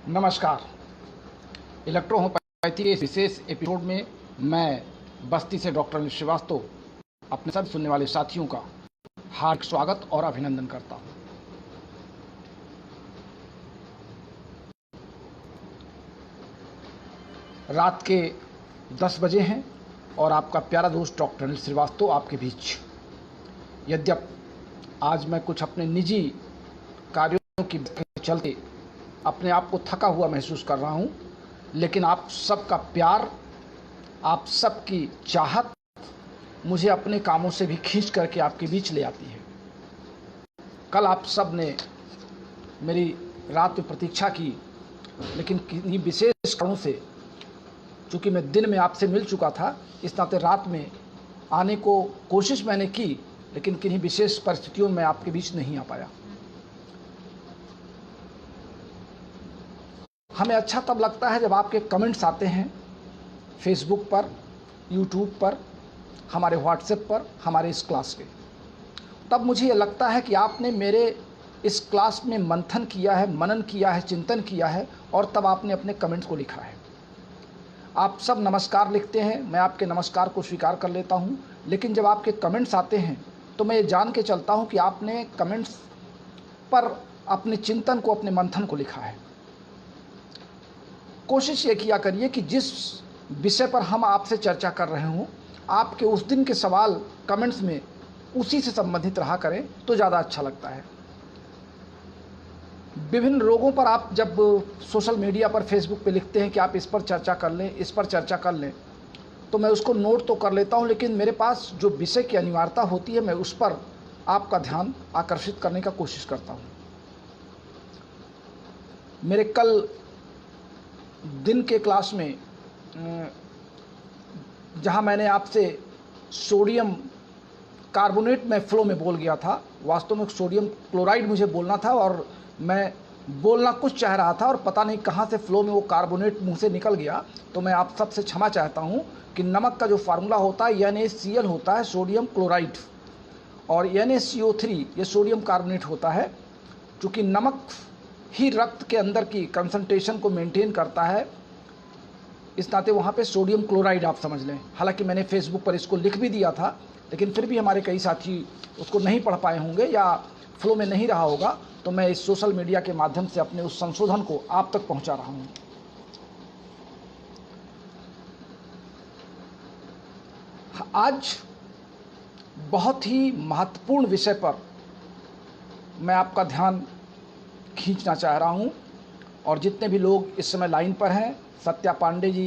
नमस्कार। इलेक्ट्रोहोम्योपैथी के इस विशेष एपिसोड में मैं बस्ती से डॉक्टर अनिल श्रीवास्तव अपने सभी सुनने वाले साथियों का हार्दिक स्वागत और अभिनंदन करता हूं। रात के 10 बजे हैं और आपका प्यारा दोस्त डॉक्टर अनिल श्रीवास्तव आपके बीच। यद्यप आज मैं कुछ अपने निजी कार्यों की चलते अपने आप को थका हुआ महसूस कर रहा हूं, लेकिन आप सबका प्यार, आप सबकी चाहत मुझे अपने कामों से भी खींच करके आपके बीच ले आती है। कल आप सब ने मेरी रात में प्रतीक्षा की, लेकिन किन्हीं विशेष कारणों से, चूँकि मैं दिन में आपसे मिल चुका था, इस नाते रात में आने को कोशिश मैंने की, लेकिन किन्हीं विशेष परिस्थितियों में आपके बीच नहीं आ पाया। हमें अच्छा तब लगता है जब आपके कमेंट्स आते हैं फेसबुक पर, यूट्यूब पर, हमारे व्हाट्सएप पर, हमारे इस क्लास के। तब मुझे ये लगता है कि आपने मेरे इस क्लास में मंथन किया है, मनन किया है, चिंतन किया है, और तब आपने अपने कमेंट्स को लिखा है। आप सब नमस्कार लिखते हैं, मैं आपके नमस्कार को स्वीकार कर लेता हूँ, लेकिन जब आपके कमेंट्स आते हैं तो मैं ये जान के चलता हूँ कि आपने कमेंट्स पर अपने चिंतन को, अपने मंथन को लिखा है। कोशिश ये किया करिए कि जिस विषय पर हम आपसे चर्चा कर रहे हों, आपके उस दिन के सवाल कमेंट्स में उसी से संबंधित रहा करें तो ज़्यादा अच्छा लगता है। विभिन्न रोगों पर आप जब सोशल मीडिया पर, फेसबुक पे लिखते हैं कि आप इस पर चर्चा कर लें, इस पर चर्चा कर लें, तो मैं उसको नोट तो कर लेता हूं, लेकिन मेरे पास जो विषय की अनिवार्यता होती है, मैं उस पर आपका ध्यान आकर्षित करने का कोशिश करता हूं। मेरे कल दिन के क्लास में जहां मैंने आपसे सोडियम कार्बोनेट में फ़्लो में बोल गया था, वास्तव में सोडियम क्लोराइड मुझे बोलना था और मैं बोलना कुछ चाह रहा था और पता नहीं कहां से फ़्लो में वो कार्बोनेट मुंह से निकल गया। तो मैं आप सबसे क्षमा चाहता हूं कि नमक का जो फार्मूला होता है NaCl होता है, सोडियम क्लोराइड, और NaCO3 ये सोडियम कार्बोनेट होता है। चूँकि नमक ही रक्त के अंदर की कंसंट्रेशन को मेंटेन करता है, इस नाते वहाँ पे सोडियम क्लोराइड आप समझ लें। हालांकि मैंने फेसबुक पर इसको लिख भी दिया था, लेकिन फिर भी हमारे कई साथी उसको नहीं पढ़ पाए होंगे या फ्लो में नहीं रहा होगा, तो मैं इस सोशल मीडिया के माध्यम से अपने उस संशोधन को आप तक पहुँचा रहा हूँ। आज बहुत ही महत्वपूर्ण विषय पर मैं आपका ध्यान खींचना चाह रहा हूं, और जितने भी लोग इस समय लाइन पर हैं, सत्या पांडे जी,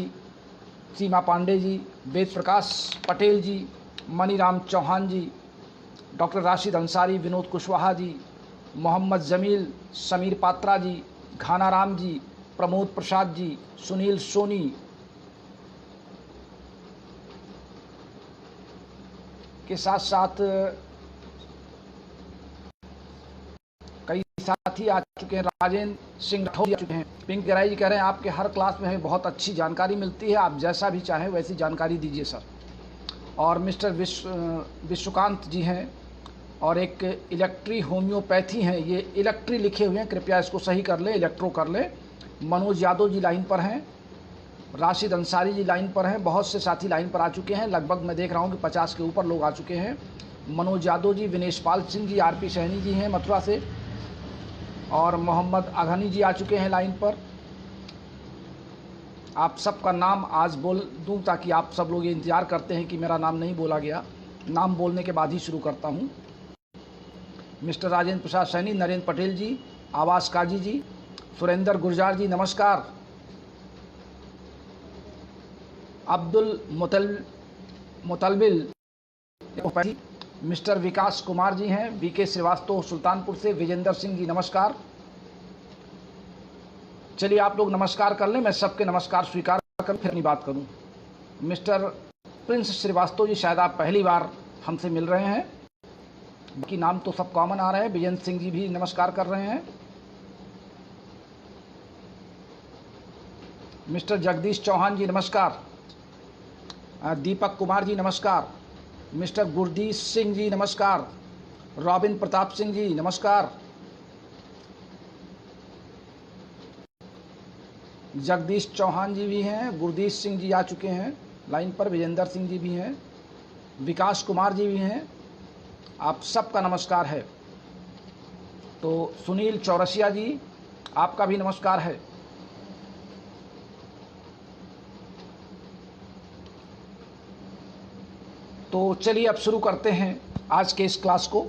सीमा पांडे जी, वेद प्रकाश पटेल जी, मनीराम चौहान जी, डॉक्टर राशिद अंसारी, विनोद कुशवाहा जी, मोहम्मद जमील, समीर पात्रा जी, घानाराम जी, प्रमोद प्रसाद जी, सुनील सोनी के साथ साथ कई साथी आ चुके हैं। राजेंद्र सिंह राठौर आ चुके हैं। पिंक गराई जी कह रहे हैं आपके हर क्लास में हमें बहुत अच्छी जानकारी मिलती है, आप जैसा भी चाहें वैसी जानकारी दीजिए सर। और मिस्टर विश्वकांत जी हैं, और एक इलेक्ट्री होम्योपैथी हैं, ये इलेक्ट्री लिखे हुए हैं, कृपया इसको सही कर लें, इलेक्ट्रो कर लें। मनोज यादव जी लाइन पर हैं, राशिद अंसारी जी लाइन पर हैं, बहुत से साथी लाइन पर आ चुके हैं। लगभग मैं देख रहा हूँ कि 50 के ऊपर लोग आ चुके हैं। मनोज यादव जी, विनेश पाल सिंह जी, RP सैनी जी हैं मथुरा से, और मोहम्मद अघनी जी आ चुके हैं लाइन पर। आप सबका नाम आज बोल दूं ताकि आप सब लोग ये इंतज़ार करते हैं कि मेरा नाम नहीं बोला गया। नाम बोलने के बाद ही शुरू करता हूं। मिस्टर राजेंद्र प्रसाद सैनी, नरेंद्र पटेल जी, आवास काजी जी, सुरेंद्र गुर्जार जी नमस्कार, अब्दुल मुतलबिल, मिस्टर विकास कुमार जी हैं, VK श्रीवास्तव सुल्तानपुर से, विजेंद्र सिंह जी नमस्कार। चलिए आप लोग नमस्कार कर लें, मैं सबके नमस्कार स्वीकार कर फिर अपनी बात करूं। मिस्टर प्रिंस श्रीवास्तव जी, शायद आप पहली बार हमसे मिल रहे हैं, बाकी नाम तो सब कॉमन आ रहे हैं। विजेंद्र सिंह जी भी नमस्कार कर रहे हैं। मिस्टर जगदीश चौहान जी नमस्कार, दीपक कुमार जी नमस्कार, मिस्टर गुरदीश सिंह जी नमस्कार, रॉबिन प्रताप सिंह जी नमस्कार, जगदीश चौहान जी भी हैं, गुरदीश सिंह जी आ चुके हैं लाइन पर, विजेंद्र सिंह जी भी हैं, विकास कुमार जी भी हैं, आप सबका नमस्कार है। तो सुनील चौरसिया जी, आपका भी नमस्कार है। तो चलिए अब शुरू करते हैं आज के इस क्लास को।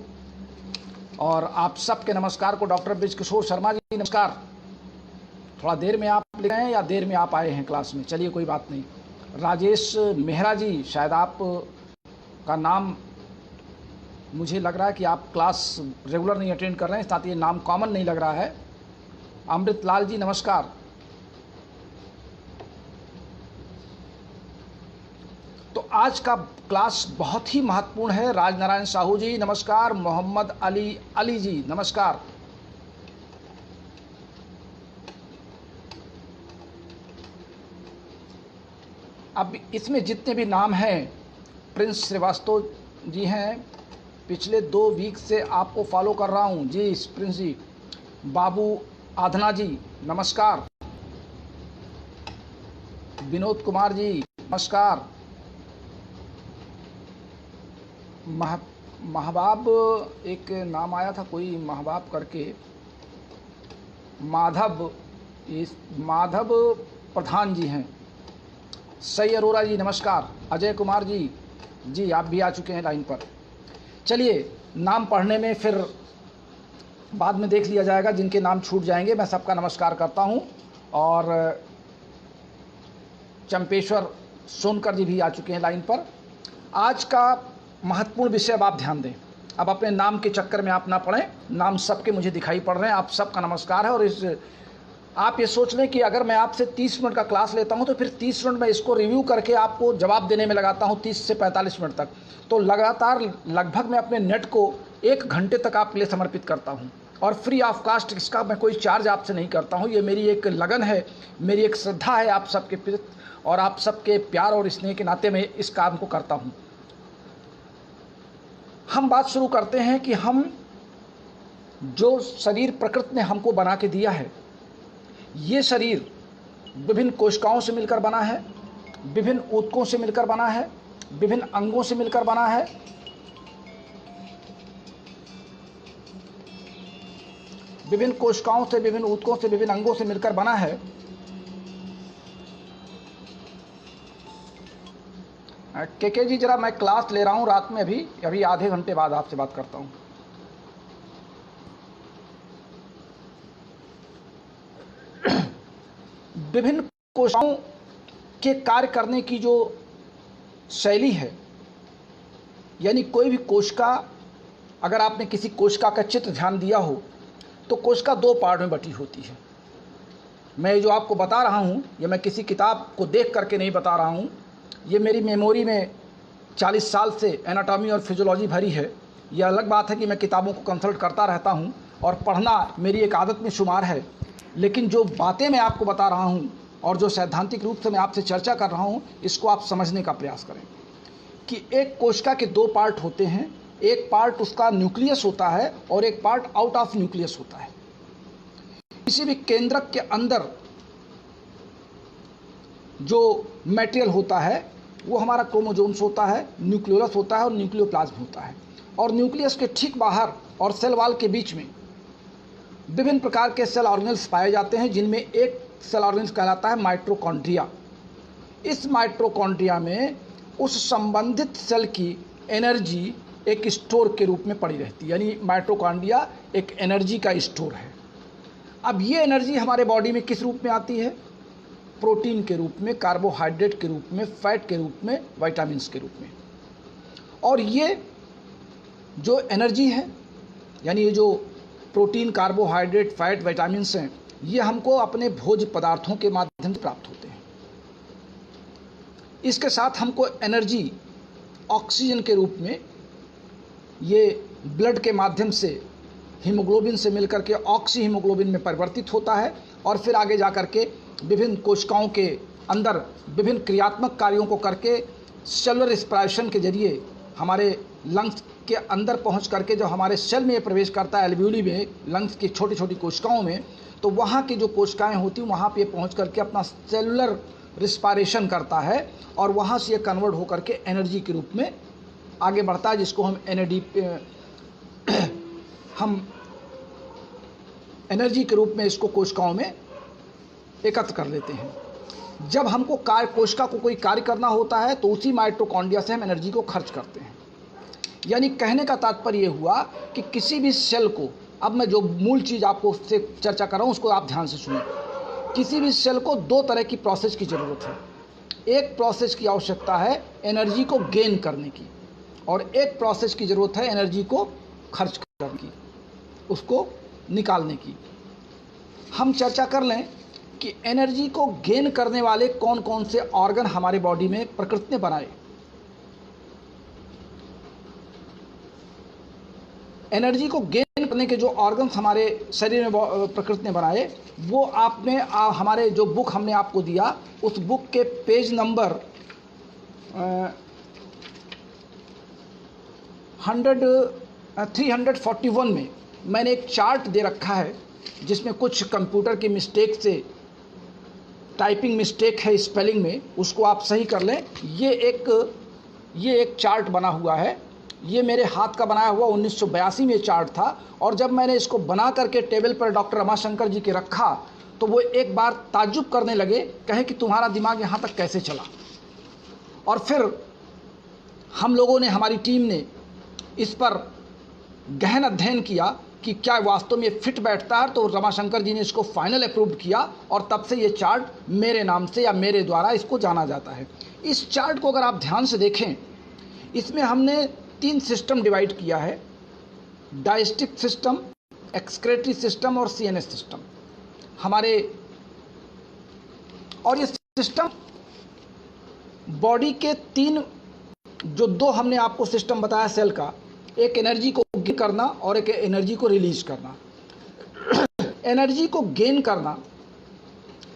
और आप सबके नमस्कार को डॉक्टर ब्रिजकिशोर शर्मा जी नमस्कार। थोड़ा देर में आप लिख रहे हैं या देर में आप आए हैं क्लास में, चलिए कोई बात नहीं। राजेश मेहरा जी, शायद आप का नाम मुझे लग रहा है कि आप क्लास रेगुलर नहीं अटेंड कर रहे हैं, साथ ही ये नाम कॉमन नहीं लग रहा है। अमृत लाल जी नमस्कार। तो आज का क्लास बहुत ही महत्वपूर्ण है। राजनारायण साहू जी नमस्कार। मोहम्मद अली जी नमस्कार। अब इसमें जितने भी नाम हैं, प्रिंस श्रीवास्तव जी हैं, पिछले 2 वीक से आपको फॉलो कर रहा हूं जी प्रिंस जी। बाबू आधना जी नमस्कार। विनोद कुमार जी नमस्कार। महबाब एक नाम आया था, कोई महबाब करके, माधव प्रधान जी हैं। सई अरोरा जी नमस्कार। अजय कुमार जी आप भी आ चुके हैं लाइन पर। चलिए, नाम पढ़ने में फिर बाद में देख लिया जाएगा, जिनके नाम छूट जाएंगे। मैं सबका नमस्कार करता हूं। और चंपेश्वर सोनकर जी भी आ चुके हैं लाइन पर। आज का महत्वपूर्ण विषय अब आप ध्यान दें। अब अपने नाम के चक्कर में आप ना पड़ें, नाम सबके मुझे दिखाई पड़ रहे हैं। आप सबका नमस्कार है। और आप ये सोच लें कि अगर मैं आपसे 30 मिनट का क्लास लेता हूं तो फिर 30 मिनट मैं इसको रिव्यू करके आपको जवाब देने में लगाता हूं 30 से 45 मिनट तक। तो लगातार लगभग मैं अपने नेट को 1 घंटे तक आपके लिए समर्पित करता हूं। और फ्री ऑफ कास्ट, इसका मैं कोई चार्ज आपसे नहीं करता हूं। ये मेरी एक लगन है, मेरी एक श्रद्धा है आप सबके प्रति, और आप सबके प्यार और स्नेह के नाते मैं इस काम को करता हूं। हम बात शुरू करते हैं कि हम जो शरीर प्रकृति ने हमको बना के दिया है, ये शरीर विभिन्न कोशिकाओं से मिलकर बना है, विभिन्न ऊतकों से मिलकर बना है, विभिन्न अंगों से मिलकर बना है। विभिन्न कोशिकाओं से, विभिन्न ऊतकों से, विभिन्न अंगों से मिलकर बना है। के जी जरा, मैं क्लास ले रहा हूं रात में, अभी आधे घंटे बाद आपसे बात करता हूं। विभिन्न कोशिकाओं के कार्य करने की जो शैली है, यानी कोई भी कोशिका, अगर आपने किसी कोशिका का चित्र ध्यान दिया हो तो कोशिका 2 पार्ट में बटी होती है। मैं जो आपको बता रहा हूं, ये मैं किसी किताब को देख करके नहीं बता रहा हूं, ये मेरी मेमोरी में 40 साल से एनाटॉमी और फिजियोलॉजी भरी है। यह अलग बात है कि मैं किताबों को कंसल्ट करता रहता हूं और पढ़ना मेरी एक आदत में शुमार है, लेकिन जो बातें मैं आपको बता रहा हूं और जो सैद्धांतिक रूप से मैं आपसे चर्चा कर रहा हूं, इसको आप समझने का प्रयास करें कि एक कोशिका के 2 पार्ट होते हैं। एक पार्ट उसका न्यूक्लियस होता है और एक पार्ट आउट ऑफ न्यूक्लियस होता है। किसी भी केंद्रक के अंदर जो मटेरियल होता है वो हमारा क्रोमोसोम्स होता है, न्यूक्लियोलस होता है और न्यूक्लियोप्लाज्म होता है। और न्यूक्लियस के ठीक बाहर और सेल वॉल के बीच में विभिन्न प्रकार के सेल ऑर्गेनल्स पाए जाते हैं, जिनमें एक सेल ऑर्गेनल्स कहलाता है माइटोकॉन्ड्रिया। इस माइटोकॉन्ड्रिया में उस संबंधित सेल की एनर्जी एक स्टोर के रूप में पड़ी रहती है, यानी माइटोकॉन्ड्रिया एक एनर्जी का स्टोर है। अब ये एनर्जी हमारे बॉडी में किस रूप में आती है? प्रोटीन के रूप में, कार्बोहाइड्रेट के रूप में, फैट के रूप में, विटामिन्स के रूप में। और ये जो एनर्जी है, यानी ये जो प्रोटीन, कार्बोहाइड्रेट, फैट, विटामिन्स हैं, ये हमको अपने भोज्य पदार्थों के माध्यम से प्राप्त होते हैं। इसके साथ हमको एनर्जी ऑक्सीजन के रूप में ये ब्लड के माध्यम से हीमोग्लोबिन से मिलकर के ऑक्सी हीमोग्लोबिन में परिवर्तित होता है और फिर आगे जा कर के विभिन्न कोशिकाओं के अंदर विभिन्न क्रियात्मक कार्यों को करके सेलुलर रेस्पिरेशन के जरिए हमारे लंग्स के अंदर पहुंच करके जब हमारे सेल में प्रवेश करता है, एल्वियोली में, लंग्स की छोटी छोटी कोशिकाओं में, तो वहाँ की जो कोशिकाएं होती हैं वहाँ पे पहुँच करके अपना सेलुलर रिस्पायरेशन करता है और वहाँ से ये कन्वर्ट होकर के एनर्जी के रूप में आगे बढ़ता है, जिसको हम एनर्जी के रूप में इसको कोशिकाओं में एकत्र कर लेते हैं। जब हमको कोशिका को कोई कार्य करना होता है तो उसी माइटोकॉन्ड्रिया से हम एनर्जी को खर्च करते हैं। यानी कहने का तात्पर्य हुआ कि किसी भी सेल को, अब मैं जो मूल चीज़ आपको उससे चर्चा कर रहा हूँ उसको आप ध्यान से सुनिए। किसी भी सेल को दो तरह की प्रोसेस की ज़रूरत है। एक प्रोसेस की आवश्यकता है एनर्जी को गेन करने की, और एक प्रोसेस की ज़रूरत है एनर्जी को खर्च करने की, उसको निकालने की। हम चर्चा कर लें कि एनर्जी को गेन करने वाले कौन कौन से ऑर्गन हमारे बॉडी में प्रकृति ने बनाए। एनर्जी को गेन करने के जो ऑर्गन्स हमारे शरीर में प्रकृति ने बनाए, वो आपने हमारे जो बुक हमने आपको दिया, उस बुक के पेज नंबर 341 में मैंने एक चार्ट दे रखा है जिसमें कुछ कंप्यूटर की मिस्टेक से टाइपिंग मिस्टेक है स्पेलिंग में, उसको आप सही कर लें। ये एक चार्ट बना हुआ है, ये मेरे हाथ का बनाया हुआ 1982 में चार्ट था, और जब मैंने इसको बना करके टेबल पर डॉक्टर रमाशंकर जी के रखा तो वो एक बार ताज्जुब करने लगे, कहे कि तुम्हारा दिमाग यहाँ तक कैसे चला। और फिर हम लोगों ने, हमारी टीम ने इस पर गहन अध्ययन किया कि क्या वास्तव में फिट बैठता है, तो रमाशंकर जी ने इसको फाइनल अप्रूव किया और तब से ये चार्ट मेरे नाम से या मेरे द्वारा इसको जाना जाता है। इस चार्ट को अगर आप ध्यान से देखें, इसमें हमने 3 सिस्टम डिवाइड किया है: डाइजेस्टिव सिस्टम, एक्सक्रेटरी सिस्टम और सीएनएस सिस्टम हमारे। और ये सिस्टम बॉडी के 2 हमने आपको सिस्टम बताया सेल का, एक एनर्जी को गेन करना और एक एनर्जी को रिलीज करना। एनर्जी को गेन करना,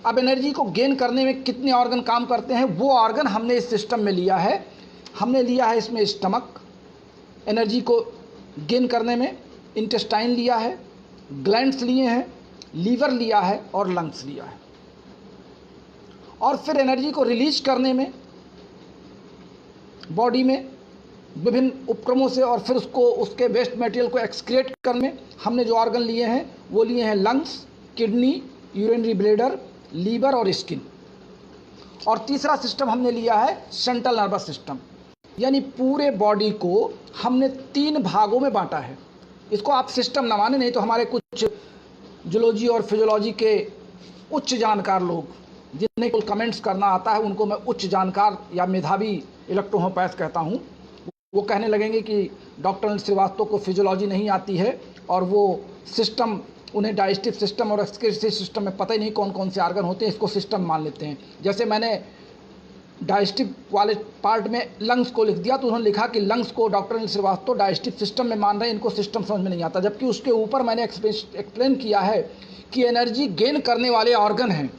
अब एनर्जी को गेन करने में कितने ऑर्गन काम करते हैं, वो ऑर्गन हमने इस सिस्टम में लिया है। हमने लिया है इसमें स्टमक एनर्जी को गेन करने में, इंटेस्टाइन लिया है, ग्लैंड्स लिए हैं, लीवर लिया है और लंग्स लिया है। और फिर एनर्जी को रिलीज करने में बॉडी में विभिन्न उपक्रमों से, और फिर उसके वेस्ट मटेरियल को एक्सक्रेट करने में हमने जो ऑर्गन लिए हैं वो लिए हैं lungs, kidney, urinary bladder, liver और स्किन। और तीसरा सिस्टम हमने लिया है सेंट्रल नर्वस सिस्टम। यानी पूरे बॉडी को हमने 3 भागों में बांटा है। इसको आप सिस्टम ना माने, नहीं तो हमारे कुछ जूलॉजी और फिजियोलॉजी के उच्च जानकार लोग, जिन्हें कुल कमेंट्स करना आता है, उनको मैं उच्च जानकार या मेधावी इलेक्ट्रोहोपैथ कहता हूँ, वो कहने लगेंगे कि डॉक्टर अनिल श्रीवास्तव को फिजियोलॉजी नहीं आती है और वो सिस्टम, उन्हें डाइजेस्टिव सिस्टम और एक्सक्रेटरी सिस्टम में पता ही नहीं कौन कौन से ऑर्गन होते हैं, इसको सिस्टम मान लेते हैं। जैसे मैंने डाइजेस्टिव वाले पार्ट में लंग्स को लिख दिया तो उन्होंने लिखा कि लंग्स को doctor Anil Shrivastava digestive system में मान रहे हैं, इनको सिस्टम समझ में नहीं आता। जबकि उसके ऊपर मैंने एक्सप्लेन किया है कि एनर्जी गेन करने वाले ऑर्गन हैं।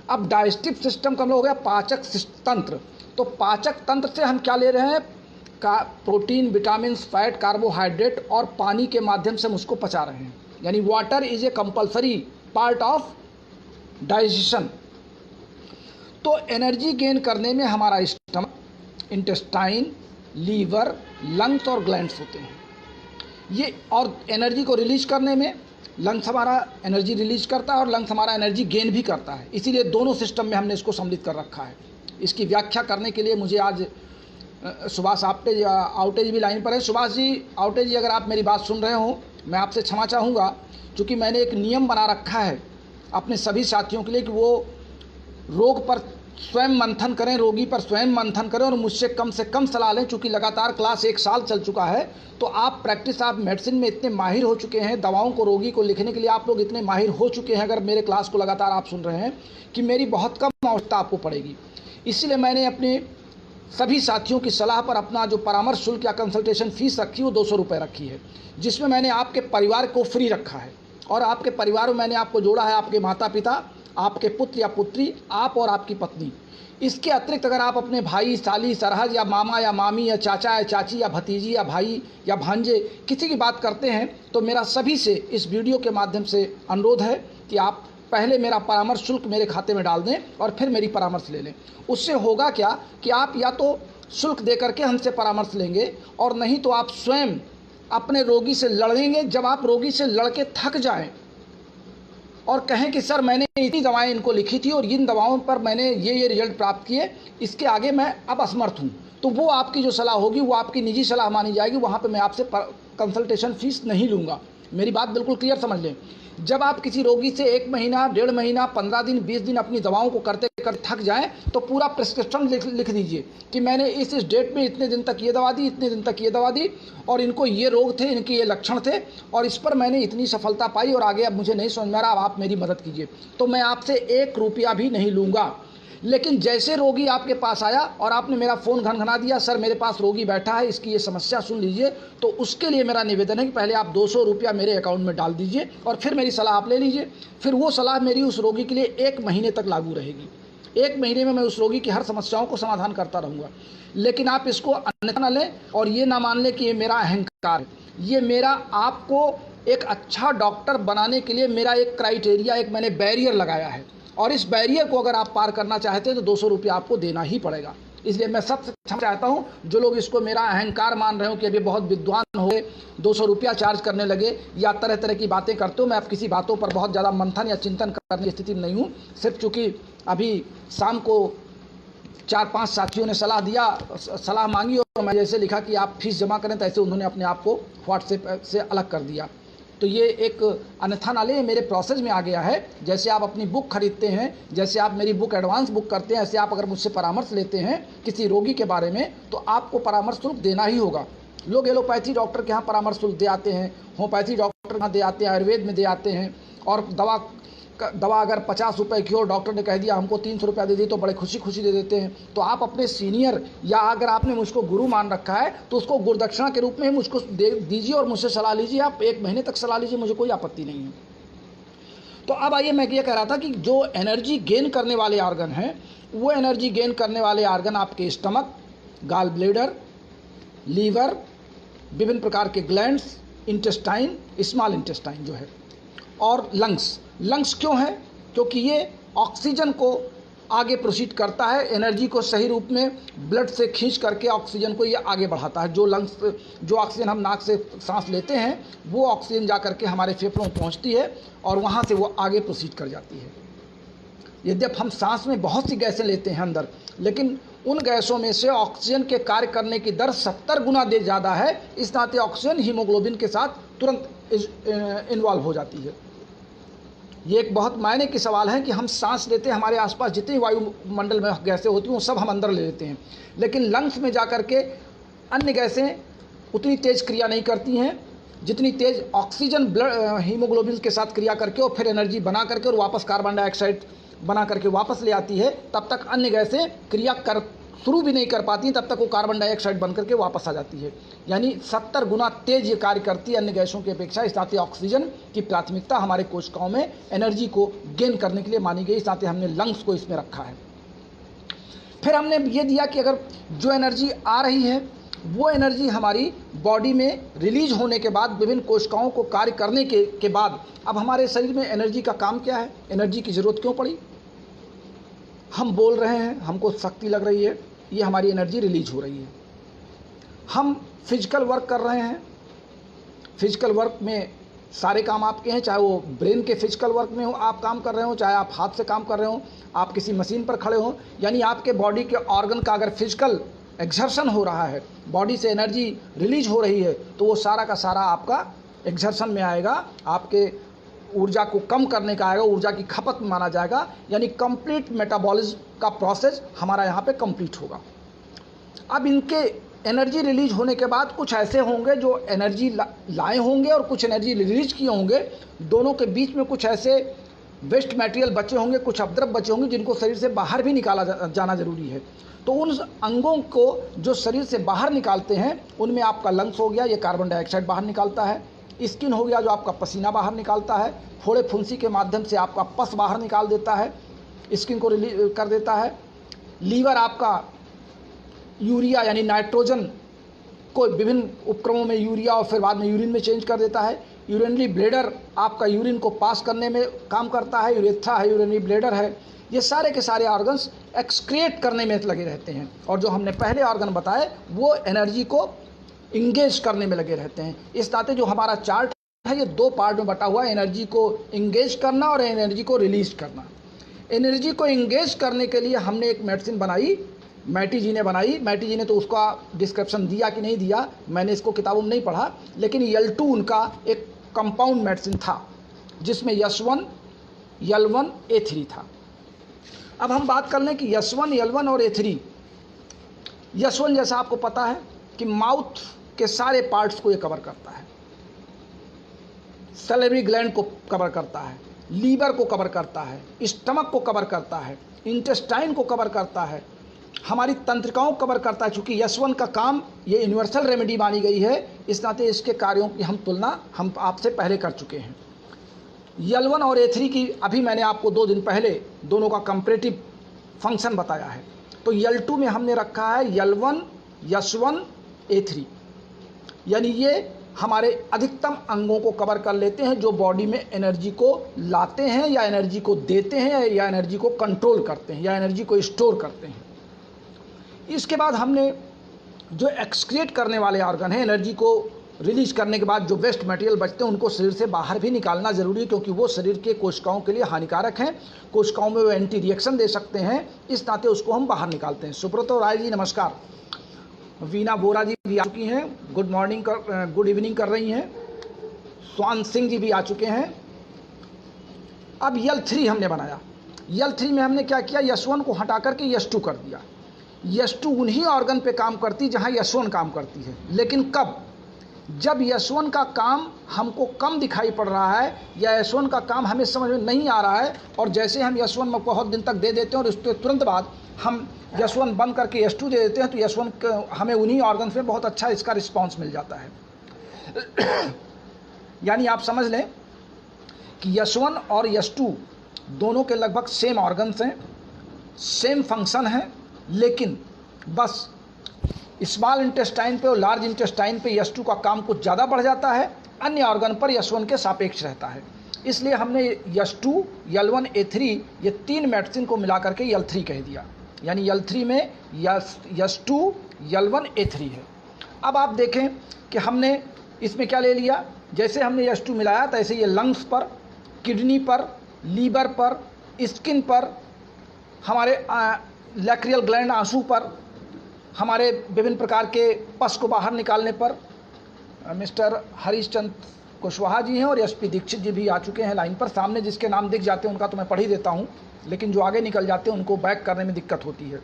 अब डाइजेस्टिव सिस्टम का हो गया पाचक तंत्र, तो पाचक तंत्र से हम क्या ले रहे हैं, प्रोटीन, विटामिन, फैट, कार्बोहाइड्रेट और पानी के माध्यम से हम उसको पचा रहे हैं। यानी water is a compulsory part of digestion. तो एनर्जी गेन करने में हमारा स्टमक, इंटेस्टाइन, लीवर, लंग्स और ग्लैंड्स होते हैं ये। और एनर्जी को रिलीज करने में लंग्स हमारा एनर्जी रिलीज करता है और लंग्स हमारा एनर्जी गेन भी करता है। इसीलिए दोनों सिस्टम में हमने इसको सम्मिलित कर रखा है। इसकी व्याख्या करने के लिए मुझे आज सुभाष आउटेज भी लाइन पर है। सुभाष जी, आउटेज जी, अगर आप मेरी बात सुन रहे हो, मैं आपसे क्षमा चाहूँगा, क्योंकि मैंने एक नियम बना रखा है अपने सभी साथियों के लिए कि वो रोग पर स्वयं मंथन करें, रोगी पर स्वयं मंथन करें और मुझसे कम से कम सलाह लें। चूँकि लगातार क्लास 1 साल चल चुका है, तो आप मेडिसिन में इतने माहिर हो चुके हैं, दवाओं को रोगी को लिखने के लिए आप लोग इतने माहिर हो चुके हैं, अगर मेरे क्लास को लगातार आप सुन रहे हैं, कि मेरी बहुत कम आवश्यकता आपको पड़ेगी। इसलिए मैंने अपने सभी साथियों की सलाह पर अपना जो परामर्श शुल्क या कंसल्टेशन फीस रखी वो 200 रुपये रखी है, जिसमें मैंने आपके परिवार को फ्री रखा है और आपके परिवार में मैंने आपको जोड़ा है, आपके माता पिता, आपके पुत्र या पुत्री, आप और आपकी पत्नी। इसके अतिरिक्त अगर आप अपने भाई, साली, सरहज या मामा या मामी या चाचा या चाची या भतीजी या भाई या भांजे किसी की बात करते हैं तो मेरा सभी से इस वीडियो के माध्यम से अनुरोध है कि आप पहले मेरा परामर्श शुल्क मेरे खाते में डाल दें और फिर मेरी परामर्श ले लें। उससे होगा क्या कि आप या तो शुल्क दे करके हमसे परामर्श लेंगे और नहीं तो आप स्वयं अपने रोगी से लड़ेंगे। जब आप रोगी से लड़ के थक जाएं और कहें कि सर मैंने इतनी दवाएं इनको लिखी थी और इन दवाओं पर मैंने ये रिजल्ट प्राप्त किए, इसके आगे मैं अब असमर्थ हूँ, तो वो आपकी जो सलाह होगी वो आपकी निजी सलाह मानी जाएगी। वहाँ पे मैं आपसे कंसल्टेशन फीस नहीं लूँगा। मेरी बात बिल्कुल क्लियर समझ लें। जब आप किसी रोगी से 1 महीना, 1.5 महीना, 15 दिन, 20 दिन अपनी दवाओं को करते करते थक जाएं तो पूरा प्रिस्क्रिप्शन लिख दीजिए कि मैंने इस डेट में इतने दिन तक ये दवा दी, इतने दिन तक ये दवा दी और इनको ये रोग थे, इनके ये लक्षण थे और इस पर मैंने इतनी सफलता पाई और आगे अब मुझे नहीं समझ में आ रहा, अब आप मेरी मदद कीजिए। तो मैं आपसे 1 रुपया भी नहीं लूँगा। लेकिन जैसे रोगी आपके पास आया और आपने मेरा फ़ोन घनघना दिया, सर मेरे पास रोगी बैठा है, इसकी ये समस्या सुन लीजिए, तो उसके लिए मेरा निवेदन है कि पहले आप 200 रुपया मेरे अकाउंट में डाल दीजिए और फिर मेरी सलाह आप ले लीजिए। फिर वो सलाह मेरी उस रोगी के लिए 1 महीने तक लागू रहेगी। 1 महीने में मैं उस रोगी की हर समस्याओं को समाधान करता रहूँगा। लेकिन आप इसको अन्यथा न लें और ये ना मान लें कि ये मेरा अहंकार है। ये मेरा आपको एक अच्छा डॉक्टर बनाने के लिए मेरा एक क्राइटेरिया, एक मैंने बैरियर लगाया है और इस बैरियर को अगर आप पार करना चाहते हैं तो 200 रुपया आपको देना ही पड़ेगा। इसलिए मैं सबसे चाहता हूं जो लोग इसको मेरा अहंकार मान रहे हो कि अभी बहुत विद्वान हो गए, 200 रुपया चार्ज करने लगे या तरह तरह की बातें करते हो, मैं अब किसी बातों पर बहुत ज़्यादा मंथन या चिंतन करने की स्थिति में नहीं हूँ। सिर्फ चूँकि अभी शाम को 4-5 साथियों ने सलाह मांगी और मैं जैसे लिखा कि आप फीस जमा करें, तैसे उन्होंने अपने आप को व्हाट्सएप से अलग कर दिया। तो ये एक अन्यथा ना ले, मेरे प्रोसेस में आ गया है। जैसे आप अपनी बुक खरीदते हैं, जैसे आप मेरी बुक एडवांस बुक करते हैं, ऐसे आप अगर मुझसे परामर्श लेते हैं किसी रोगी के बारे में तो आपको परामर्श शुल्क देना ही होगा। लोग एलोपैथी डॉक्टर के यहाँ परामर्श शुल्क दे आते हैं, होम्योपैथी डॉक्टर के यहाँ दे आते हैं, आयुर्वेद में दे आते हैं और दवा अगर 50 रुपये की और डॉक्टर ने कह दिया हमको 300 रुपया दे दी तो बड़े खुशी दे देते हैं। तो आप अपने सीनियर या अगर आपने मुझको गुरु मान रखा है तो उसको गुरुदक्षिणा के रूप में मुझको दे दीजिए और मुझसे सलाह लीजिए। आप 1 महीने तक सलाह लीजिए, मुझे कोई आपत्ति नहीं है। तो अब आइए, मैं ये कह रहा था कि जो एनर्जी गेन करने वाले ऑर्गन हैं, वो एनर्जी गेन करने वाले ऑर्गन आपके स्टमक, गॉल ब्लैडर, लीवर, विभिन्न प्रकार के ग्लैंड्स, इंटेस्टाइन, स्मॉल इंटेस्टाइन जो है, और लंग्स क्यों है? क्योंकि ये ऑक्सीजन को आगे प्रोसीड करता है, एनर्जी को सही रूप में ब्लड से खींच करके ऑक्सीजन को ये आगे बढ़ाता है। जो ऑक्सीजन हम नाक से सांस लेते हैं वो ऑक्सीजन जा करके हमारे फेफड़ों में पहुंचती है और वहाँ से वो आगे प्रोसीड कर जाती है। यद्यप हम सांस में बहुत सी गैसें लेते हैं अंदर, लेकिन उन गैसों में से ऑक्सीजन के कार्य करने की दर 70 गुना ज़्यादा है। इस नाते ऑक्सीजन हीमोग्लोबिन के साथ तुरंत इन्वॉल्व हो जाती है। ये एक बहुत मायने की सवाल है कि हम सांस लेते हैं, हमारे आसपास जितनी वायुमंडल में गैसें होती हैं वो सब हम अंदर ले लेते हैं, लेकिन लंग्स में जा कर के अन्य गैसें उतनी तेज़ क्रिया नहीं करती हैं जितनी तेज़ ऑक्सीजन ब्लड हीमोग्लोबिन के साथ क्रिया करके और फिर एनर्जी बना करके और वापस कार्बन डाइऑक्साइड बना करके वापस ले आती है। तब तक अन्य गैसें क्रिया शुरू भी नहीं कर पाती, तब तक वो कार्बन डाइऑक्साइड बन करके वापस आ जाती है। यानी 70 गुना तेज ये कार्य करती है अन्य गैसों की अपेक्षा। इस नाते ऑक्सीजन की प्राथमिकता हमारे कोशिकाओं में एनर्जी को गेन करने के लिए मानी गई। इस नाते हमने लंग्स को इसमें रखा है। फिर हमने ये दिया कि अगर जो एनर्जी आ रही है वो एनर्जी हमारी बॉडी में रिलीज होने के बाद, विभिन्न कोशिकाओं को कार्य करने के बाद, अब हमारे शरीर में एनर्जी का काम क्या है, एनर्जी की ज़रूरत क्यों पड़ी? हम बोल रहे हैं, हमको शक्ति लग रही है, ये हमारी एनर्जी रिलीज हो रही है। हम फिजिकल वर्क कर रहे हैं, फिजिकल वर्क में सारे काम आपके हैं, चाहे वो ब्रेन के फिजिकल वर्क में हो आप काम कर रहे हो, चाहे आप हाथ से काम कर रहे हो, आप किसी मशीन पर खड़े हो, यानी आपके बॉडी के ऑर्गन का अगर फिजिकल एक्सर्शन हो रहा है, बॉडी से एनर्जी रिलीज हो रही है, तो वो सारा का सारा आपका एक्सर्शन में आएगा, आपके ऊर्जा को कम करने का आएगा, ऊर्जा की खपत में माना जाएगा। यानी कंप्लीट मेटाबॉलिज्म का प्रोसेस हमारा यहाँ पे कंप्लीट होगा। अब इनके एनर्जी रिलीज होने के बाद कुछ ऐसे होंगे जो एनर्जी लाए होंगे और कुछ एनर्जी रिलीज किए होंगे। दोनों के बीच में कुछ ऐसे वेस्ट मटेरियल बचे होंगे, कुछ अपद्रव बचे होंगे जिनको शरीर से बाहर भी निकाला जाना जरूरी है। तो उन अंगों को जो शरीर से बाहर निकालते हैं उनमें आपका लंग्स हो गया, ये कार्बन डाइऑक्साइड बाहर निकालता है। स्किन हो गया जो आपका पसीना बाहर निकालता है, फोड़े फुंसी के माध्यम से आपका पस बाहर निकाल देता है, स्किन को रिलीज कर देता है। लीवर आपका यूरिया यानी नाइट्रोजन को विभिन्न उपक्रमों में यूरिया और फिर बाद में यूरिन में चेंज कर देता है। यूरिनरी ब्लेडर आपका यूरिन को पास करने में काम करता है, यूरेथ्रा है, यूरिनरी ब्लेडर है। ये सारे के सारे ऑर्गन्स एक्सक्रिएट करने में लगे रहते हैं, और जो हमने पहले ऑर्गन बताए वो एनर्जी को इंगेज करने में लगे रहते हैं। इस नाते जो हमारा चार्ट है ये 2 पार्ट में बटा हुआ है, एनर्जी को इंगेज करना और एनर्जी को रिलीज करना। एनर्जी को इंगेज करने के लिए हमने एक मेडिसिन बनाई, मैटी जी ने बनाई। मैटी जी ने तो उसका डिस्क्रिप्शन दिया कि नहीं दिया, मैंने इसको किताबों में नहीं पढ़ा, लेकिन L2 उनका एक कंपाउंड मेडिसिन था जिसमें S1, L1, A3 था। अब हम बात कर लें कि S1, L1 और A3। S1 जैसा आपको पता है कि माउथ के सारे पार्ट्स को ये कवर करता है, सैलिवरी ग्लैंड को कवर करता है, लीवर को कवर करता है, स्टमक को कवर करता है, इंटेस्टाइन को कवर करता है, हमारी तंत्रिकाओं को कवर करता है। चूँकि S1 का काम ये यूनिवर्सल रेमेडी मानी गई है, इस नाते इसके कार्यों की हम तुलना हम आपसे पहले कर चुके हैं। L1 और A3 की अभी मैंने आपको 2 दिन पहले दोनों का कंपैरेटिव फंक्शन बताया है। तो L2 में हमने रखा है L1, S1, A3, यानी ये हमारे अधिकतम अंगों को कवर कर लेते हैं जो बॉडी में एनर्जी को लाते हैं या एनर्जी को देते हैं या एनर्जी को कंट्रोल करते हैं या एनर्जी को स्टोर करते हैं। इसके बाद हमने जो एक्सक्रिएट करने वाले ऑर्गन हैं, एनर्जी को रिलीज करने के बाद जो वेस्ट मटेरियल बचते हैं उनको शरीर से बाहर भी निकालना ज़रूरी है, क्योंकि वो शरीर के कोशिकाओं के लिए हानिकारक हैं। कोशिकाओं में वो एंटी रिएक्शन दे सकते हैं, इस नाते उसको हम बाहर निकालते हैं। सुब्रतो राय जी नमस्कार, वीना बोरा जी भी आ चुकी हैं, गुड इवनिंग कर रही हैं, स्वान सिंह जी भी आ चुके हैं। अब L3 हमने बनाया। L3 में हमने क्या किया, S1 को हटा करके S2 कर दिया। S2 उन्हीं ऑर्गन पे काम करती जहां S1 काम करती है, लेकिन कब? जब S1 का काम हमको कम दिखाई पड़ रहा है या S1 का काम हमें समझ में नहीं आ रहा है, और जैसे हम S1 में बहुत दिन तक दे देते हैं और उसके तुरंत बाद हम S1 बंद करके S2 दे देते हैं, तो S1 हमें उन्हीं ऑर्गन से बहुत अच्छा इसका रिस्पांस मिल जाता है। यानी आप समझ लें कि S1 और S2 दोनों के लगभग सेम ऑर्गन्स हैं, सेम फंक्शन है, लेकिन बस स्मॉल इंटेस्टाइन पे और लार्ज इंटेस्टाइन पे S2 का काम कुछ ज़्यादा बढ़ जाता है, अन्य ऑर्गन पर S1 के सापेक्ष रहता है। इसलिए हमने S2, L1, A3 ये 3 मेडिसिन को मिला करके L3 कह दिया। यानी L3 में S2, L1, A3 है। अब आप देखें कि हमने इसमें क्या ले लिया, जैसे हमने S2 मिलाया तैसे ये लंग्स पर, किडनी पर, लीवर पर, स्किन पर, हमारे लैक्रियल ग्लैंड आंसू पर, हमारे विभिन्न प्रकार के पस को बाहर निकालने पर। मिस्टर हरीश चंद्र कुशवाहा जी हैं और SP दीक्षित जी भी आ चुके हैं लाइन पर। सामने जिसके नाम दिख जाते हैं उनका तो मैं पढ़ ही देता हूं, लेकिन जो आगे निकल जाते हैं उनको बैक करने में दिक्कत होती है।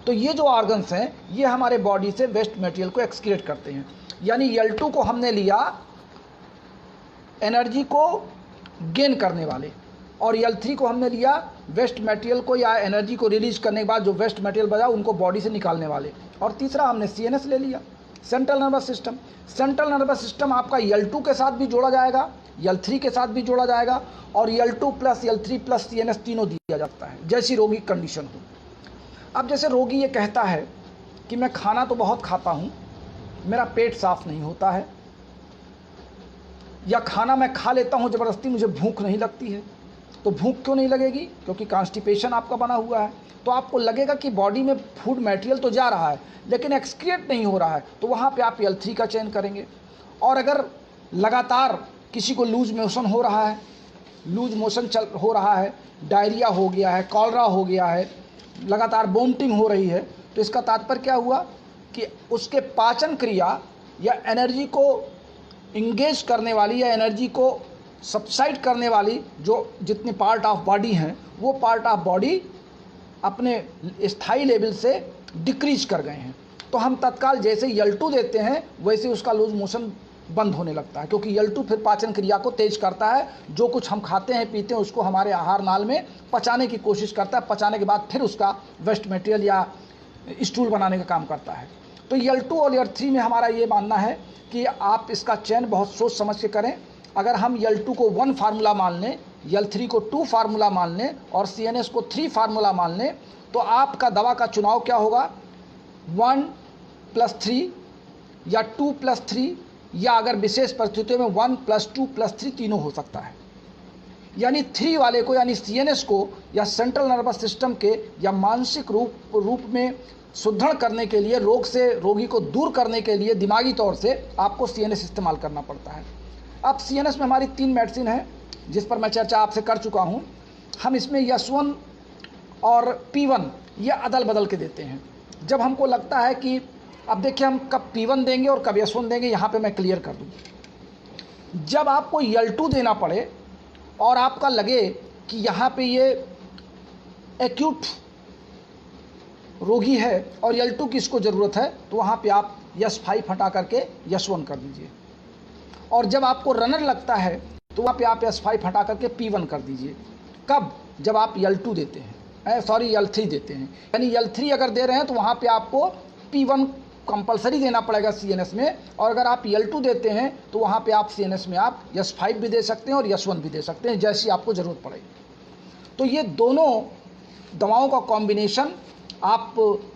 तो ये जो ऑर्गन्स हैं ये हमारे बॉडी से वेस्ट मटेरियल को एक्सक्रिएट करते हैं। यानी L2 को हमने लिया एनर्जी को गेन करने वाले, और L3 को हमने लिया वेस्ट मटेरियल को या एनर्जी को रिलीज करने के बाद जो वेस्ट मटेरियल बचा उनको बॉडी से निकालने वाले, और तीसरा हमने CNS ले लिया, central nervous system. Central nervous system आपका L2 के साथ भी जोड़ा जाएगा, L3 के साथ भी जोड़ा जाएगा, और L2 plus L3 plus CNS तीनों दिया जाता है जैसी रोगी कंडीशन हो। अब जैसे रोगी ये कहता है कि मैं खाना तो बहुत खाता हूँ, मेरा पेट साफ नहीं होता है, या खाना मैं खा लेता हूँ ज़बरदस्ती, मुझे भूख नहीं लगती है। तो भूख क्यों नहीं लगेगी? क्योंकि कॉन्स्टिपेशन आपका बना हुआ है। तो आपको लगेगा कि बॉडी में फूड मटेरियल तो जा रहा है लेकिन एक्सक्रिएट नहीं हो रहा है, तो वहाँ पे आप L3 का चयन करेंगे। और अगर लगातार किसी को लूज मोशन हो रहा है, लूज मोशन हो रहा है, डायरिया हो गया है, कॉलरा हो गया है, लगातार वोमिटिंग हो रही है, तो इसका तात्पर्य क्या हुआ कि उसके पाचन क्रिया या एनर्जी को इंगेज करने वाली या एनर्जी को सबसाइड करने वाली जो जितने पार्ट ऑफ बॉडी हैं वो पार्ट ऑफ बॉडी अपने स्थायी लेवल से डिक्रीज कर गए हैं। तो हम तत्काल जैसे L2 देते हैं वैसे उसका लूज मोशन बंद होने लगता है, क्योंकि L2 फिर पाचन क्रिया को तेज करता है। जो कुछ हम खाते हैं पीते हैं उसको हमारे आहार नाल में पचाने की कोशिश करता है, पचाने के बाद फिर उसका वेस्ट मटेरियल या स्टूल बनाने का काम करता है। तो L2 और L3 में हमारा ये मानना है कि आप इसका चयन बहुत सोच समझ के करें। अगर हम L2 को 1 फार्मूला मान लें, L3 को 2 फार्मूला मान लें और CNS को 3 फार्मूला मान लें, तो आपका दवा का चुनाव क्या होगा, 1+3 या 2+3, या अगर विशेष परिस्थितियों में 1+2+3 तीनों हो सकता है। यानी 3 वाले को, यानी CNS को या सेंट्रल नर्वस सिस्टम के या मानसिक रूप में सुदृढ़ करने के लिए, रोग से रोगी को दूर करने के लिए दिमागी तौर से आपको CNS इस्तेमाल करना पड़ता है। अब CNS में हमारी 3 मेडिसिन है जिस पर मैं चर्चा आपसे कर चुका हूँ। हम इसमें S1 और P1 ये अदल बदल के देते हैं जब हमको लगता है कि, अब देखिए हम कब P1 देंगे और कब S1 देंगे, यहाँ पे मैं क्लियर कर दूँ। जब आपको L2 देना पड़े और आपका लगे कि यहाँ पे ये एक्यूट रोगी है और L2 की इसको ज़रूरत है, तो वहाँ पे आप S5 हटा करके S1 कर दीजिए। और जब आपको रनर लगता है तो वहाँ पे आप S5 हटा करके P1 कर दीजिए। कब? जब आप L2 देते हैं, L3 देते हैं। यानी L3 अगर दे रहे हैं तो वहाँ पे आपको P1 कंपलसरी देना पड़ेगा CNS में, और अगर आप L2 देते हैं तो वहाँ पे आप CNS में आप S5 भी दे सकते हैं और S1 भी दे सकते हैं, जैसी आपको ज़रूरत पड़ेगी। तो ये दोनों दवाओं का कॉम्बिनेशन, आप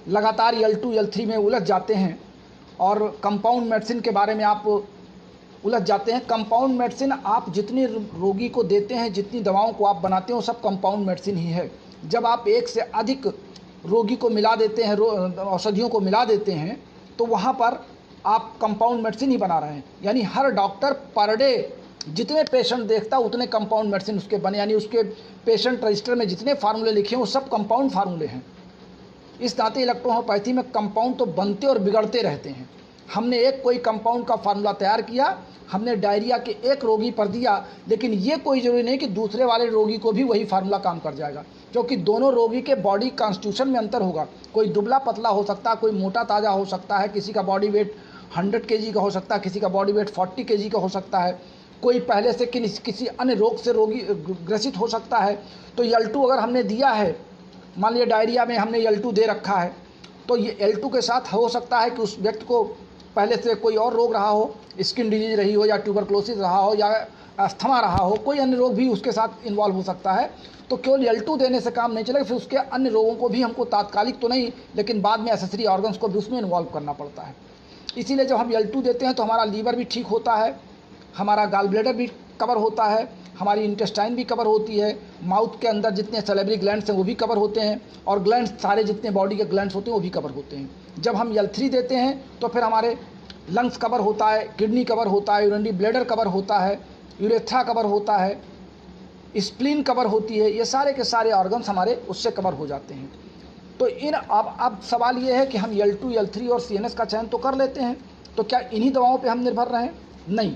लगातार L2 L3 में उलझ जाते हैं और कंपाउंड मेडिसिन के बारे में आप उलझ जाते हैं। कंपाउंड मेडिसिन आप जितनी रोगी को देते हैं, जितनी दवाओं को आप बनाते हैं, वो सब कंपाउंड मेडिसिन ही है। जब आप एक से अधिक रोगी को मिला देते हैं, औषधियों को मिला देते हैं, तो वहाँ पर आप कंपाउंड मेडिसिन ही बना रहे हैं। यानी हर डॉक्टर पर डे जितने पेशेंट देखता है उतने कंपाउंड मेडिसिन उसके बने, यानी उसके पेशेंट रजिस्टर में जितने फार्मूले लिखे हैं वो सब कंपाउंड फार्मूले हैं। इस नाते इलेक्ट्रोहोम्योपैथी में कंपाउंड तो बनते और बिगड़ते रहते हैं। हमने एक कोई कंपाउंड का फार्मूला तैयार किया, हमने डायरिया के एक रोगी पर दिया, लेकिन ये कोई ज़रूरी नहीं कि दूसरे वाले रोगी को भी वही फार्मूला काम कर जाएगा, क्योंकि दोनों रोगी के बॉडी कॉन्स्टिट्यूशन में अंतर होगा। कोई दुबला पतला हो सकता है, कोई मोटा ताज़ा हो सकता है, किसी का बॉडी वेट 100 kg का हो सकता है, किसी का बॉडी वेट 40 kg का हो सकता है, कोई पहले से किसी अन्य रोग से रोगी ग्रसित हो सकता है। तो L2 अगर हमने दिया है, मान लिया डायरिया में हमने L2 दे रखा है, तो ये L2 के साथ हो सकता है कि उस व्यक्ति को पहले से कोई और रोग रहा हो, स्किन डिजीज रही हो, या ट्यूबरक्लोसिस रहा हो, या अस्थमा रहा हो, कोई अन्य रोग भी उसके साथ इन्वॉल्व हो सकता है। तो केवल L2 देने से काम नहीं चलेगा, फिर उसके अन्य रोगों को भी हमको तात्कालिक तो नहीं, लेकिन बाद में एसेसरी ऑर्गन्स को भी उसमें इन्वॉल्व करना पड़ता है। इसीलिए जब हम L2 देते हैं तो हमारा लीवर भी ठीक होता है, हमारा गाल ब्लैडर भी कवर होता है, हमारी इंटेस्टाइन भी कवर होती है, माउथ के अंदर जितने सैलिवरी ग्लैंड्स हैं वो भी कवर होते हैं, और ग्लैंड्स सारे जितने बॉडी के ग्लैंड्स होते हैं वो भी कवर होते हैं। जब हम L3 देते हैं तो फिर हमारे लंग्स कवर होता है, किडनी कवर होता है, यूरिनरी ब्लैडर कवर होता है, यूरेथ्रा कवर होता है, स्प्लीन कवर होती है, ये सारे के सारे ऑर्गन्स हमारे उससे कवर हो जाते हैं। तो अब सवाल ये है कि हम L2 L3 और CNS का चयन तो कर लेते हैं, तो क्या इन्हीं दवाओं पे हम निर्भर रहें? नहीं,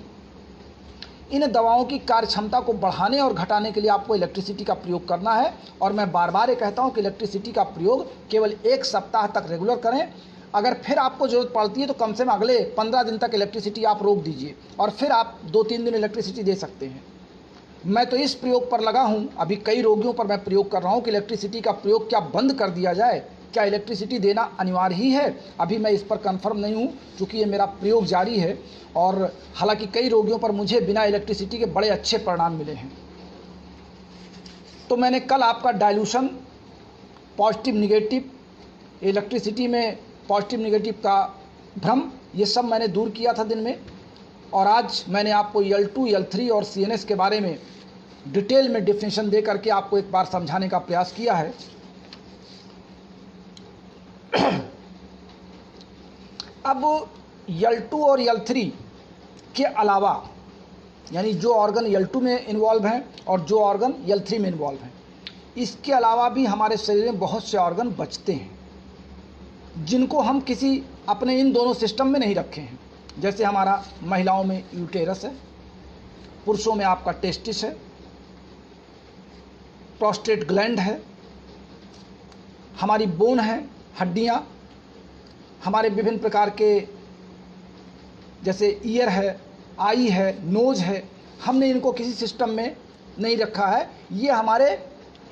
इन दवाओं की कार्यक्षमता को बढ़ाने और घटाने के लिए आपको इलेक्ट्रिसिटी का प्रयोग करना है। और मैं बार बार ये कहता हूँ कि इलेक्ट्रिसिटी का प्रयोग केवल 1 सप्ताह तक रेगुलर करें। अगर फिर आपको ज़रूरत पड़ती है तो कम से कम अगले 15 दिन तक इलेक्ट्रिसिटी आप रोक दीजिए, और फिर आप 2-3 दिन इलेक्ट्रिसिटी दे सकते हैं। मैं तो इस प्रयोग पर लगा हूँ, अभी कई रोगियों पर मैं प्रयोग कर रहा हूँ कि इलेक्ट्रिसिटी का प्रयोग क्या बंद कर दिया जाए, क्या इलेक्ट्रिसिटी देना अनिवार्य ही है। अभी मैं इस पर कंफर्म नहीं हूँ, क्योंकि ये मेरा प्रयोग जारी है, और हालांकि कई रोगियों पर मुझे बिना इलेक्ट्रिसिटी के बड़े अच्छे परिणाम मिले हैं। तो मैंने कल आपका डाइल्यूशन, पॉजिटिव निगेटिव, इलेक्ट्रिसिटी में पॉजिटिव निगेटिव का भ्रम, ये सब मैंने दूर किया था दिन में, और आज मैंने आपको L2 L3 और CNS के बारे में डिटेल में डिफिनेशन दे करके आपको एक बार समझाने का प्रयास किया है। अब L2 और L3 के अलावा, यानी जो ऑर्गन L2 में इन्वॉल्व हैं और जो ऑर्गन L3 में इन्वॉल्व हैं, इसके अलावा भी हमारे शरीर में बहुत से ऑर्गन बचते हैं जिनको हम किसी अपने इन दोनों सिस्टम में नहीं रखे हैं। जैसे हमारा महिलाओं में यूटेरस है, पुरुषों में आपका टेस्टिस है, प्रोस्टेट ग्लैंड है, हमारी बोन है, हड्डियाँ, हमारे विभिन्न प्रकार के जैसे ईयर है, आई है, नोज है, हमने इनको किसी सिस्टम में नहीं रखा है। ये हमारे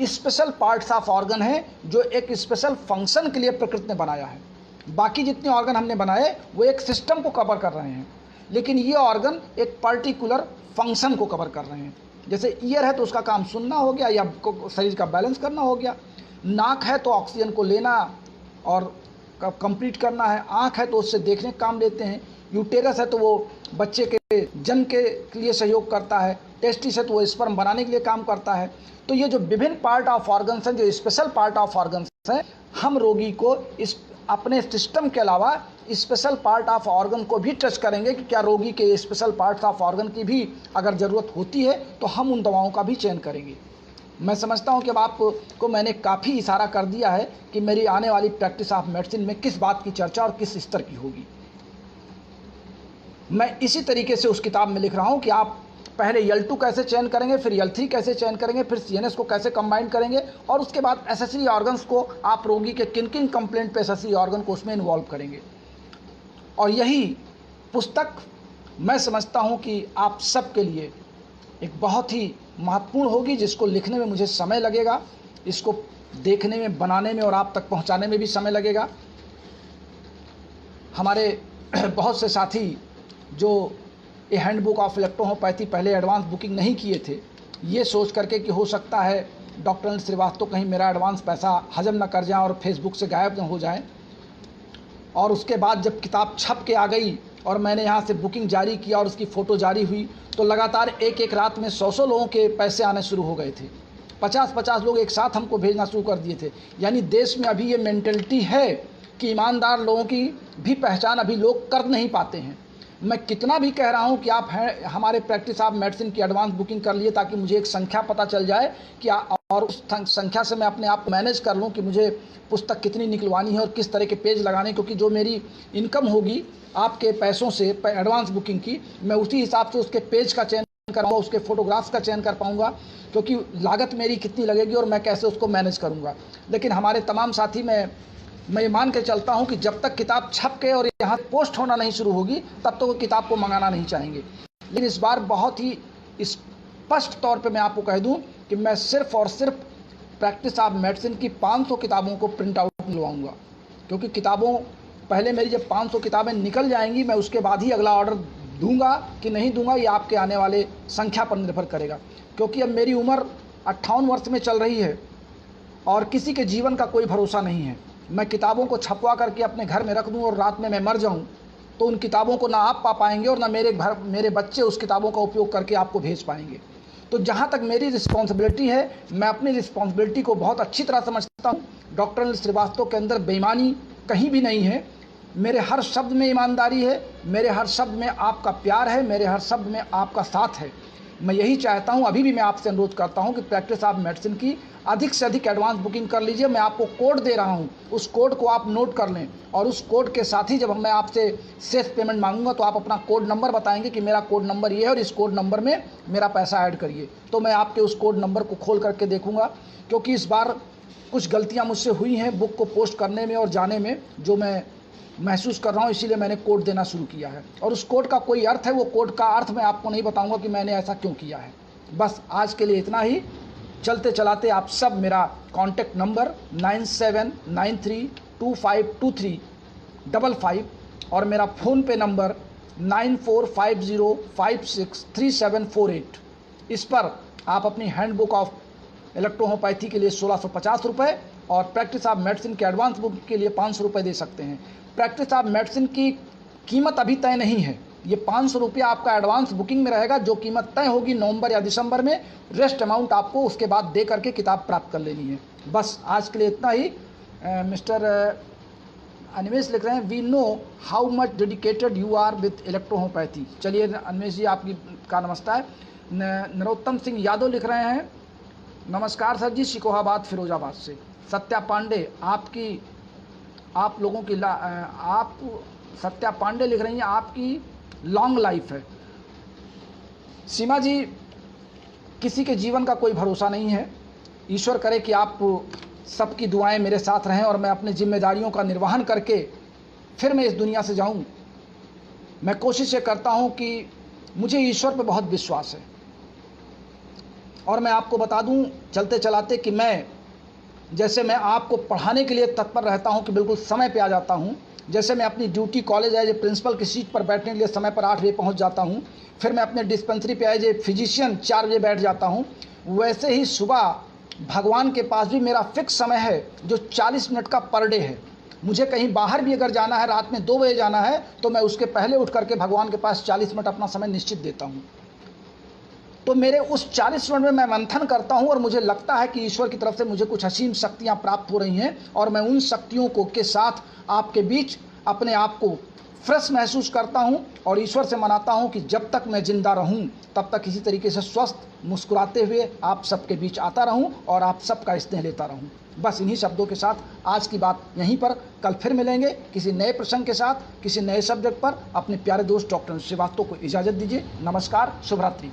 स्पेशल पार्ट्स ऑफ ऑर्गन हैं जो एक स्पेशल फंक्शन के लिए प्रकृति ने बनाया है। बाकी जितने ऑर्गन हमने बनाए वो एक सिस्टम को कवर कर रहे हैं, लेकिन ये ऑर्गन एक पर्टिकुलर फंक्शन को कवर कर रहे हैं। जैसे ईयर है तो उसका काम सुनना हो गया या शरीर का बैलेंस करना हो गया, नाक है तो ऑक्सीजन को लेना और कंप्लीट करना है, आँख है तो उससे देखने का काम लेते हैं, यूटेरस है तो वो बच्चे के जन्म के लिए सहयोग करता है, टेस्टिस है तो वो स्पर्म बनाने के लिए काम करता है। तो ये जो विभिन्न पार्ट ऑफ ऑर्गन्स हैं, जो स्पेशल पार्ट ऑफ ऑर्गन्स हैं, हम रोगी को इस अपने सिस्टम के अलावा स्पेशल पार्ट ऑफ ऑर्गन को भी टच करेंगे कि क्या रोगी के स्पेशल पार्ट्स ऑफ ऑर्गन की भी अगर ज़रूरत होती है तो हम उन दवाओं का भी चयन करेंगे। मैं समझता हूं कि अब आपको मैंने काफ़ी इशारा कर दिया है कि मेरी आने वाली प्रैक्टिस ऑफ मेडिसिन में किस बात की चर्चा और किस स्तर की होगी। मैं इसी तरीके से उस किताब में लिख रहा हूं कि आप पहले L2 कैसे चयन करेंगे, फिर L3 कैसे चयन करेंगे, फिर CNS को कैसे कंबाइन करेंगे और उसके बाद एसेसरी ऑर्गन्स को आप रोगी के किन किन कंप्लेंट पे एसेसरी ऑर्गन को उसमें इन्वॉल्व करेंगे। और यही पुस्तक मैं समझता हूं कि आप सबके लिए एक बहुत ही महत्वपूर्ण होगी, जिसको लिखने में मुझे समय लगेगा, इसको देखने में, बनाने में और आप तक पहुंचाने में भी समय लगेगा। हमारे बहुत से साथी जो ये हैंडबुक ऑफ इलेक्ट्रोहोम्योपैथी पहले एडवांस बुकिंग नहीं किए थे, ये सोच करके कि हो सकता है डॉक्टर अनिल श्रीवास्तव कहीं मेरा एडवांस पैसा हजम न कर जाए और फेसबुक से गायब न हो जाए, और उसके बाद जब किताब छप के आ गई और मैंने यहाँ से बुकिंग जारी किया और उसकी फ़ोटो जारी हुई तो लगातार एक रात में 100 लोगों के पैसे आने शुरू हो गए थे। 50 लोग एक साथ हमको भेजना शुरू कर दिए थे। यानी देश में अभी ये मेंटलिटी है कि ईमानदार लोगों की भी पहचान अभी लोग कर नहीं पाते हैं। मैं कितना भी कह रहा हूं कि आप हैं हमारे प्रैक्टिस ऑफ मेडिसिन की एडवांस बुकिंग कर लिए ताकि मुझे एक संख्या पता चल जाए कि और उस संख्या से मैं अपने आप को मैनेज कर लूं कि मुझे पुस्तक कितनी निकलवानी है और किस तरह के पेज लगाने, क्योंकि जो मेरी इनकम होगी आपके पैसों से एडवांस बुकिंग की, मैं उसी हिसाब से उसके पेज का चयन करूँगा, उसके फोटोग्राफ्स का चयन कर पाऊँगा, क्योंकि लागत मेरी कितनी लगेगी और मैं कैसे उसको मैनेज करूँगा। लेकिन हमारे तमाम साथी मैं मान के चलता हूं कि जब तक किताब छप के और यहाँ पोस्ट होना नहीं शुरू होगी तब तक वो किताब को मंगाना नहीं चाहेंगे। लेकिन इस बार बहुत ही स्पष्ट तौर पे मैं आपको कह दूं कि मैं सिर्फ और सिर्फ प्रैक्टिस ऑफ मेडिसिन की 500 किताबों को प्रिंट आउट मिलवाऊंगा, क्योंकि किताबों पहले मेरी जब 500 किताबें निकल जाएंगी मैं उसके बाद ही अगला ऑर्डर दूंगा कि नहीं दूंगा, ये आपके आने वाले संख्या पर निर्भर करेगा। क्योंकि अब मेरी उम्र 58 वर्ष में चल रही है और किसी के जीवन का कोई भरोसा नहीं है। मैं किताबों को छपवा करके अपने घर में रख दूं और रात में मैं मर जाऊं तो उन किताबों को ना आप पा पाएंगे और ना मेरे बच्चे उस किताबों का उपयोग करके आपको भेज पाएंगे। तो जहां तक मेरी रिस्पॉन्सिबिलिटी है, मैं अपनी रिस्पॉन्सिबिलिटी को बहुत अच्छी तरह समझता हूं। डॉक्टर अनिल श्रीवास्तव के अंदर बेईमानी कहीं भी नहीं है। मेरे हर शब्द में ईमानदारी है, मेरे हर शब्द में आपका प्यार है, मेरे हर शब्द में आपका साथ है। मैं यही चाहता हूं, अभी भी मैं आपसे अनुरोध करता हूं कि प्रैक्टिस ऑफ मेडिसिन की अधिक से अधिक एडवांस बुकिंग कर लीजिए। मैं आपको कोड दे रहा हूं, उस कोड को आप नोट कर लें और उस कोड के साथ ही जब मैं आपसे शेष पेमेंट मांगूंगा तो आप अपना कोड नंबर बताएंगे कि मेरा कोड नंबर ये है और इस कोड नंबर में मेरा पैसा ऐड करिए, तो मैं आपके उस कोड नंबर को खोल करके देखूंगा। क्योंकि इस बार कुछ गलतियाँ मुझसे हुई हैं बुक को पोस्ट करने में और जाने में, जो मैं महसूस कर रहा हूँ, इसीलिए मैंने कोड देना शुरू किया है। और उस कोड का कोई अर्थ है, वो कोड का अर्थ मैं आपको नहीं बताऊंगा कि मैंने ऐसा क्यों किया है। बस आज के लिए इतना ही। चलते चलाते आप सब मेरा कॉन्टैक्ट नंबर 9793252355 और मेरा फ़ोन पे नंबर 9450563748, इस पर आप अपनी हैंडबुक ऑफ इलेक्ट्रोहोम्योपैथी के लिए 1650 रुपये और प्रैक्टिस ऑफ मेडिसिन के एडवांस बुक के लिए 500 रुपये दे सकते हैं। प्रैक्टिस ऑफ मेडिसिन की कीमत अभी तय नहीं है, ये 500 रुपया आपका एडवांस बुकिंग में रहेगा। जो कीमत तय होगी नवंबर या दिसंबर में, रेस्ट अमाउंट आपको उसके बाद दे करके किताब प्राप्त कर लेनी है। बस आज के लिए इतना ही। मिस्टर अनिमेश लिख रहे हैं, we know how much dedicated you are with electrohomeopathy. चलिए अनिमेश जी, आपकी का नमस्कार। नरोत्तम सिंह यादव लिख रहे हैं, नमस्कार सर जी, शिकोहाबाद फिरोजाबाद से। सत्या पांडे, आप लोगों की आप सत्या पांडे लिख रही हैं, आपकी लॉन्ग लाइफ है। सीमा जी, किसी के जीवन का कोई भरोसा नहीं है। ईश्वर करे कि आप सबकी दुआएं मेरे साथ रहें और मैं अपनी जिम्मेदारियों का निर्वहन करके फिर मैं इस दुनिया से जाऊं। मैं कोशिश ये करता हूं कि मुझे ईश्वर पे बहुत विश्वास है। और मैं आपको बता दूं चलते चलाते कि मैं जैसे मैं आपको पढ़ाने के लिए तत्पर रहता हूं कि बिल्कुल समय पे आ जाता हूं, जैसे मैं अपनी duty college as a principal की सीट पर बैठने के लिए समय पर 8 बजे पहुंच जाता हूं, फिर मैं अपने डिस्पेंसरी पे एज ए फिजिशियन 4 बजे बैठ जाता हूं, वैसे ही सुबह भगवान के पास भी मेरा फिक्स समय है जो 40 मिनट का पर डे है। मुझे कहीं बाहर भी अगर जाना है, रात में 2 बजे जाना है, तो मैं उसके पहले उठ करके भगवान के पास 40 मिनट अपना समय निश्चित देता हूँ। तो मेरे उस 40 मिनट में मैं मंथन करता हूँ और मुझे लगता है कि ईश्वर की तरफ से मुझे कुछ असीम शक्तियाँ प्राप्त हो रही हैं और मैं उन शक्तियों को के साथ आपके बीच अपने आप को फ्रेश महसूस करता हूँ और ईश्वर से मनाता हूँ कि जब तक मैं जिंदा रहूँ तब तक इसी तरीके से स्वस्थ मुस्कुराते हुए आप सबके बीच आता रहूँ और आप सबका स्नेह लेता रहूँ। बस इन्हीं शब्दों के साथ आज की बात यहीं पर, कल फिर मिलेंगे किसी नए प्रसंग के साथ, किसी नए सब्जेक्ट पर। अपने प्यारे दोस्त डॉक्टर श्रीवास्तव को इजाज़त दीजिए। नमस्कार, शुभ रात्रि।